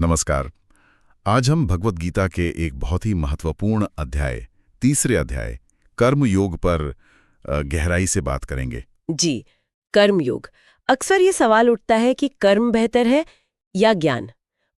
नमस्कार। आज हम भगवत गीता के एक बहुत ही महत्वपूर्ण अध्याय, तीसरे अध्याय कर्म योग पर गहराई से बात करेंगे। जी, कर्म योग। अक्सर ये सवाल उठता है कि कर्म बेहतर है या ज्ञान।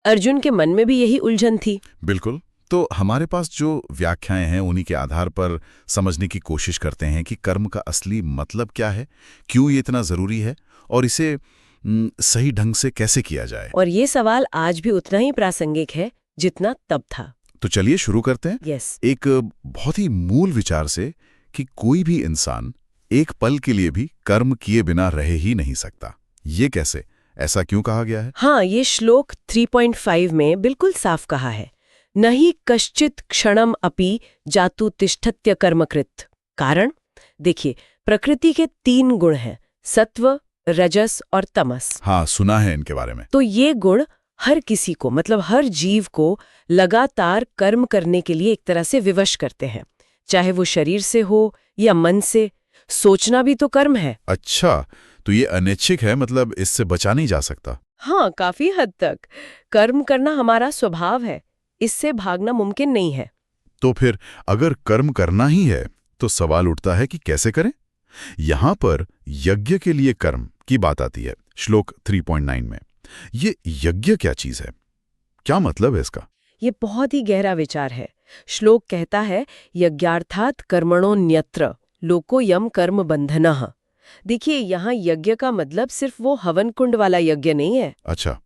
अर्जुन के मन में भी यही उलझन थी। बिल्कुल। तो हमारे पास जो व्याख्याएं हैं उन्हीं के आधार पर समझने की कोशिश करते हैं कि कर्म का असली मतलब क्या है, क्यों ये इतना जरूरी है और इसे सही ढंग से कैसे किया जाए। और ये सवाल आज भी उतना ही प्रासंगिक है जितना तब था। तो चलिए शुरू करते हैं। यस। एक बहुत ही मूल विचार से कि कोई भी इंसान एक पल के लिए भी कर्म किए बिना रह ही नहीं सकता। ये कैसे, ऐसा क्यों कहा गया है? हाँ, ये श्लोक 3.5 में बिल्कुल साफ कहा है। न ही कश्चित क्षणम अपि जातु तिष्ठत्य कर्मकृत। कारण देखिए, प्रकृति के 3 गुण हैं, सत्व, रजस और तमस। हाँ, सुना है इनके बारे में। तो ये गुण हर किसी को, मतलब हर जीव को लगातार कर्म करने के लिए एक तरह से विवश करते हैं, चाहे वो शरीर से हो या मन से। सोचना भी तो कर्म है। अच्छा, तो ये अनैच्छिक है, मतलब इससे बचा नहीं जा सकता। हाँ, काफी हद तक कर्म करना हमारा स्वभाव है, इससे भागना मुमकिन नहीं है। तो फिर अगर कर्म करना ही है तो सवाल उठता है कि कैसे करें। यहां पर यज्ञ के लिए कर्म की बात आती है श्लोक 3.9 में। ये यज्ञ क्या चीज है, क्या मतलब है इसका? ये बहुत ही गहरा विचार है। श्लोक कहता है, यज्ञार्थात कर्मणोऽन्यत्र लोकोयम कर्म बंधनः। देखिए, यहाँ यज्ञ का मतलब सिर्फ वो हवन कुंड वाला यज्ञ नहीं है। अच्छा।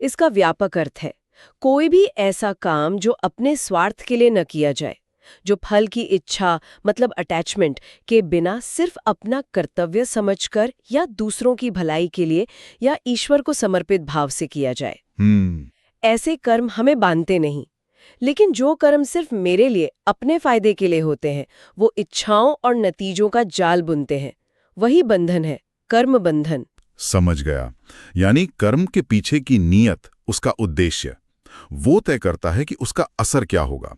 इसका व्यापक अर्थ है कोई भी ऐसा काम जो अपने स्वार्थ के लिए न किया जाए, जो फल की इच्छा मतलब अटैचमेंट के बिना सिर्फ अपना कर्तव्य समझकर या दूसरों की भलाई के लिए या ईश्वर को समर्पित भाव से किया जाए। ऐसे कर्म हमें बांधते नहीं, लेकिन जो कर्म सिर्फ मेरे लिए, अपने फायदे के लिए होते हैं, वो इच्छाओं और नतीजों का जाल बुनते हैं। वही बंधन है, कर्म बंधन। समझ गया। यानी कर्म के पीछे की नीयत, उसका उद्देश्य, वो तय करता है कि उसका असर क्या होगा,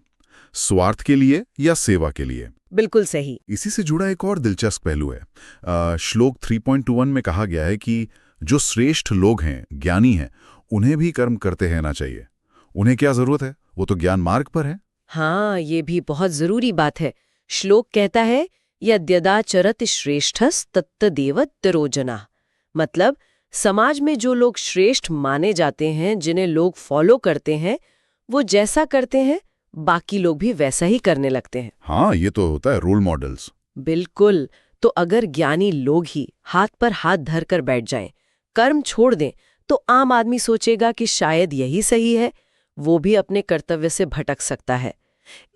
स्वार्थ के लिए या सेवा के लिए। बिल्कुल सही। इसी से जुड़ा एक और दिलचस्प पहलू है। श्लोक 3.21 में कहा गया है कि जो श्रेष्ठ लोग हैं, ज्ञानी हैं, उन्हें भी कर्म करते रहना चाहिए। उन्हें क्या जरूरत है, वो तो ज्ञान मार्ग पर है। हाँ, ये भी बहुत जरूरी बात है। श्लोक कहता है, यद्यदाचरत श्रेष्ठस तत्तदेव तरोजना। मतलब समाज में जो लोग श्रेष्ठ माने जाते हैं, जिन्हें लोग फॉलो करते हैं, वो जैसा करते हैं बाकी लोग भी वैसा ही करने लगते हैं। हाँ, ये तो होता है रोल मॉडल्स। बिल्कुल। तो अगर ज्ञानी लोग ही हाथ पर हाथ धरकर बैठ जाएं, कर्म छोड़ दें, तो आम आदमी सोचेगा कि शायद यही सही है। वो भी अपने कर्तव्य से भटक सकता है।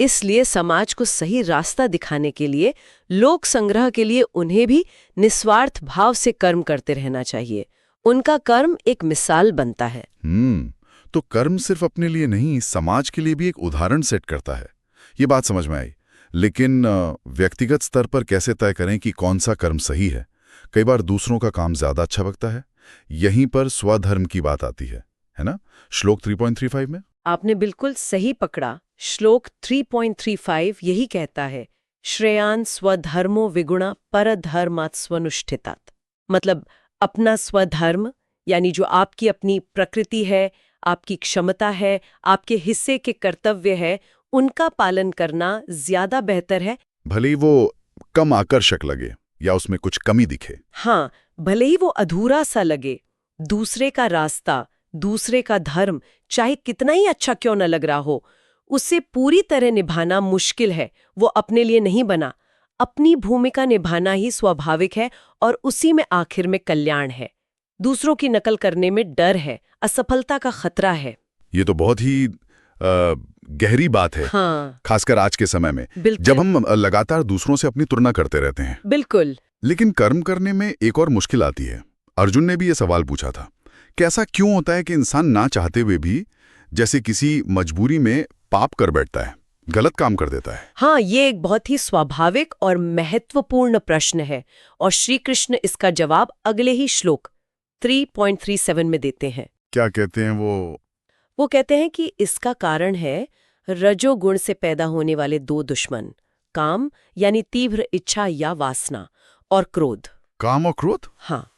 इसलिए समाज को सही रास्ता दिखाने के लिए, लोक संग्रह के लिए उन्हें भी निस्वार्थ भाव से कर्म करते रहना चाहिए। उनका कर्म एक मिसाल बनता है। तो कर्म सिर्फ अपने लिए नहीं, समाज के लिए भी एक उदाहरण सेट करता है। ये बात समझ में आई। लेकिन व्यक्तिगत स्तर पर कैसे तय करें कि कौन सा कर्म सही है? कई बार दूसरों का काम ज्यादा अच्छा लगता है। यहीं पर स्वधर्म की बात आती है ना? श्लोक 3.35 में। आपने बिल्कुल सही पकड़ा। श्लोक 3.35 यही कहता है, श्रेयान स्वधर्मो विगुणा परधर्मात् स्वनुष्ठितात्। मतलब अपना स्वधर्म, यानी जो आपकी अपनी प्रकृति है, आपकी क्षमता है, आपके हिस्से के कर्तव्य है, उनका पालन करना ज्यादा बेहतर है। भले ही वो कम आकर्षक लगे या उसमें कुछ कमी दिखे। हाँ, भले ही वो अधूरा सा लगे। दूसरे का रास्ता, दूसरे का धर्म, चाहे कितना ही अच्छा क्यों न लग रहा हो, उसे पूरी तरह निभाना मुश्किल है। वो अपने लिए नहीं बना। अपनी भूमिका निभाना ही स्वाभाविक है और उसी में आखिर में कल्याण है। दूसरों की नकल करने में डर है, असफलता का खतरा है। ये तो बहुत ही गहरी बात है। हाँ, खासकर आज के समय में, बिल्कुल। जब हम लगातार दूसरों से अपनी तुलना करते रहते हैं। बिल्कुल। लेकिन कर्म करने में एक और मुश्किल आती है। अर्जुन ने भी ये सवाल पूछा था कि ऐसा क्यों होता है कि इंसान ना चाहते हुए भी, जैसे किसी मजबूरी में, पाप कर बैठता है, गलत काम कर देता है। हाँ, ये एक बहुत ही स्वाभाविक और महत्वपूर्ण प्रश्न है और श्री कृष्ण इसका जवाब अगले ही श्लोक 3.37 में देते हैं। क्या कहते हैं वो कहते हैं कि इसका कारण है रजोगुण से पैदा होने वाले 2 दुश्मन, काम यानी तीव्र इच्छा या वासना, और क्रोध। काम और क्रोध? हाँ,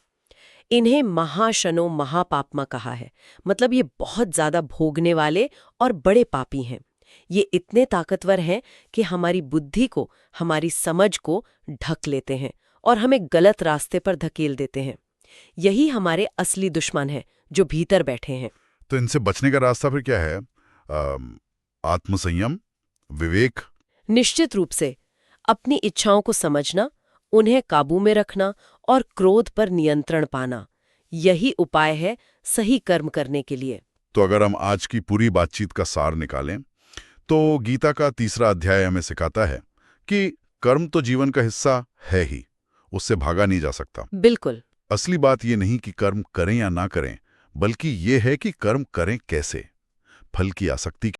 इन्हें महाशनो महापापमा कहा है। मतलब ये बहुत ज्यादा भोगने वाले और बड़े पापी हैं। ये इतने ताकतवर हैं कि हमारी बुद्धि को, हमारी समझ को ढक लेते हैं और हमें गलत रास्ते पर धकेल देते हैं। यही हमारे असली दुश्मन हैं, जो भीतर बैठे हैं। तो इनसे बचने का रास्ता फिर क्या है? आत्मसंयम, विवेक? निश्चित रूप से अपनी इच्छाओं को समझना, उन्हें काबू में रखना और क्रोध पर नियंत्रण पाना, यही उपाय है सही कर्म करने के लिए। तो अगर हम आज की पूरी बातचीत का सार निकालें, तो गीता का 3रा अध्याय हमें सिखाता है कि कर्म तो जीवन का हिस्सा है ही, उससे भागा नहीं जा सकता। बिल्कुल। असली बात ये नहीं कि कर्म करें या ना करें, बल्कि ये है कि कर्म करें कैसे। फल की आसक्ति